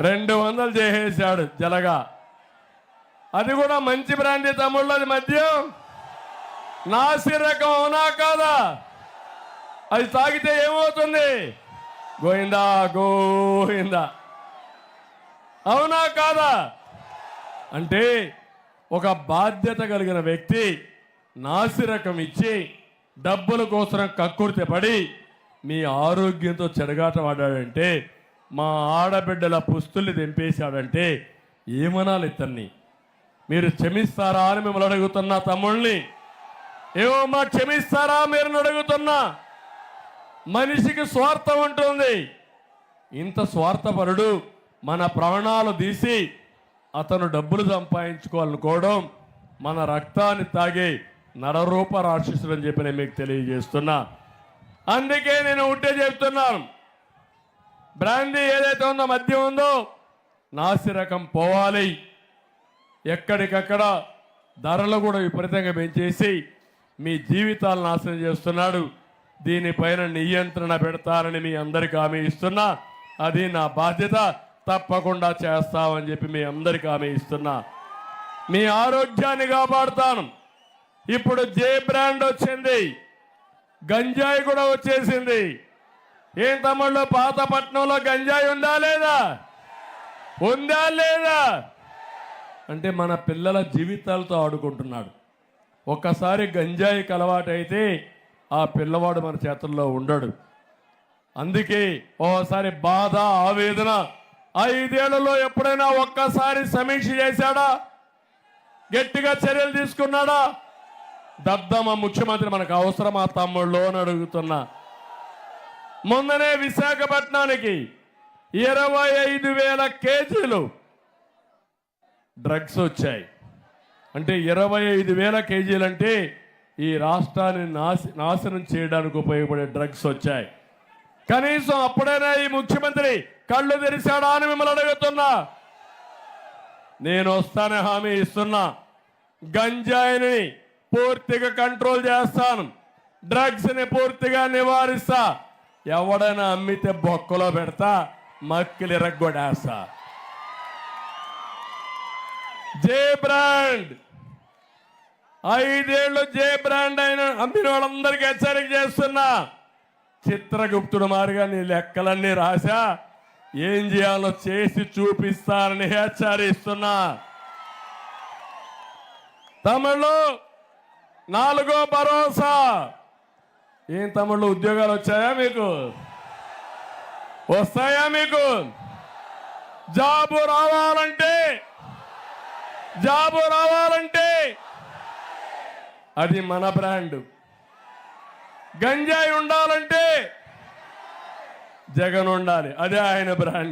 200 చేసేశాడు జలగా. అది కూడా మంచి బ్రాండీ తమ్ముళ్ళు, అది మద్యం నాసి రకం, అవునా కాదా? అది తాగితే ఏమవుతుంది? గోయిందా గోయిందా, అవునా కాదా? అంటే ఒక బాధ్యత కలిగిన వ్యక్తి నాసిరకం ఇచ్చి డబ్బుల కోసం కక్కుర్తి పడి మీ ఆరోగ్యంతో చెడగాటమాడాడంటే, మా ఆడబిడ్డల పుస్తుల్ని తెంపేశాడంటే ఏమనాలి ఇతన్ని? మీరు క్షమిస్తారా అని మిమ్మల్ని అడుగుతున్నా తమ్ముళ్ళని. ఏమమ్మా క్షమిస్తారా మీరు అడుగుతున్నా? మనిషికి స్వార్థం ఉంటుంది. ఇంత స్వార్థపరుడు మన ప్రాణాలు తీసి అతను డబ్బులు సంపాదించుకోవాలనుకోవడం మన రక్తాన్ని తాగే నరరూప రాక్షసుడు అని చెప్పి నేను మీకు తెలియజేస్తున్నా. అందుకే నేను ఉంటే చెప్తున్నాను, బ్రాందీ ఏదైతే ఉందో, మద్యం ఉందో, నాసిరకం పోవాలి. ఎక్కడికక్కడ ధరలు కూడా విపరీతంగా పెంచేసి మీ జీవితాలు నాశనం చేస్తున్నాడు. దీనిపైన నియంత్రణ పెడతారని మీ అందరికీ హామీ ఇస్తున్నా. అది నా బాధ్యత, తప్పకుండా చేస్తామని చెప్పి మీ అందరికీ హామీ ఇస్తున్నా. మీ ఆరోగ్యాన్ని కాపాడుతాను. ఇప్పుడు జే బ్రాండ్ వచ్చింది, గంజాయి కూడా వచ్చేసింది. ఏం తమ్ముళ్ళు, పాతపట్నంలో గంజాయి ఉందా లేదా? ఉందా లేదా? అంటే మన పిల్లల జీవితాలతో ఆడుకుంటున్నాడు. ఒక్కసారి గంజాయికి అలవాటైతే ఆ పిల్లవాడు మన చేతుల్లో ఉండడు. అందుకే ఓసారి బాధ, ఆవేదన 5 ఏళ్లలో ఎప్పుడైనా ఒక్కసారి సమీక్ష చేశాడా? గట్టిగా చర్యలు తీసుకున్నాడా? దద్దమ్మ ముఖ్యమంత్రి మనకు అవసరమా తమ్ముళ్ళు అని అడుగుతున్నా. మొన్ననే విశాఖపట్నానికి 25,000 కేజీలు డ్రగ్స్ వచ్చాయి. అంటే 25,000 కేజీలు అంటే ఈ రాష్ట్రాన్ని నాశనం చేయడానికి ఉపయోగపడే డ్రగ్స్ వచ్చాయి. కనీసం అప్పుడైనా ఈ ముఖ్యమంత్రి కళ్ళు తెరిచాడా అని మిమ్మల్ని అడుగుతున్నా. నేను వస్తానే హామీ ఇస్తున్నా. గంజాయిని పూర్తిగా కంట్రోల్ చేస్తాను, డ్రగ్స్ ని పూర్తిగా నివారిస్తా. ఎవడైనా అమ్మితే బొక్కలో పెడతా, మక్కిలి రగ్గొడేస్తా. జే బ్రాండ్ 5 ఏళ్ళు జే బ్రాండ్ అయిన అమ్మిన వాళ్ళందరికీ హెచ్చరిక చేస్తున్నా. చిత్రగుప్తుడు మారిగా నీ లెక్కలన్నీ రాశా, ఏం చేయాలో చేసి చూపిస్తానని హెచ్చరిస్తున్నా. తమిళు 4వ భరోసా. ఏం తమిళు, ఉద్యోగాలు వచ్చాయా మీకు? వస్తాయా మీకు? జాబు రావాలంటే అది మన బ్రాండ్. గంజాయి ఉండాలంటే జగన్ ఉండాలి, అదే ఆయన బ్రాండ్.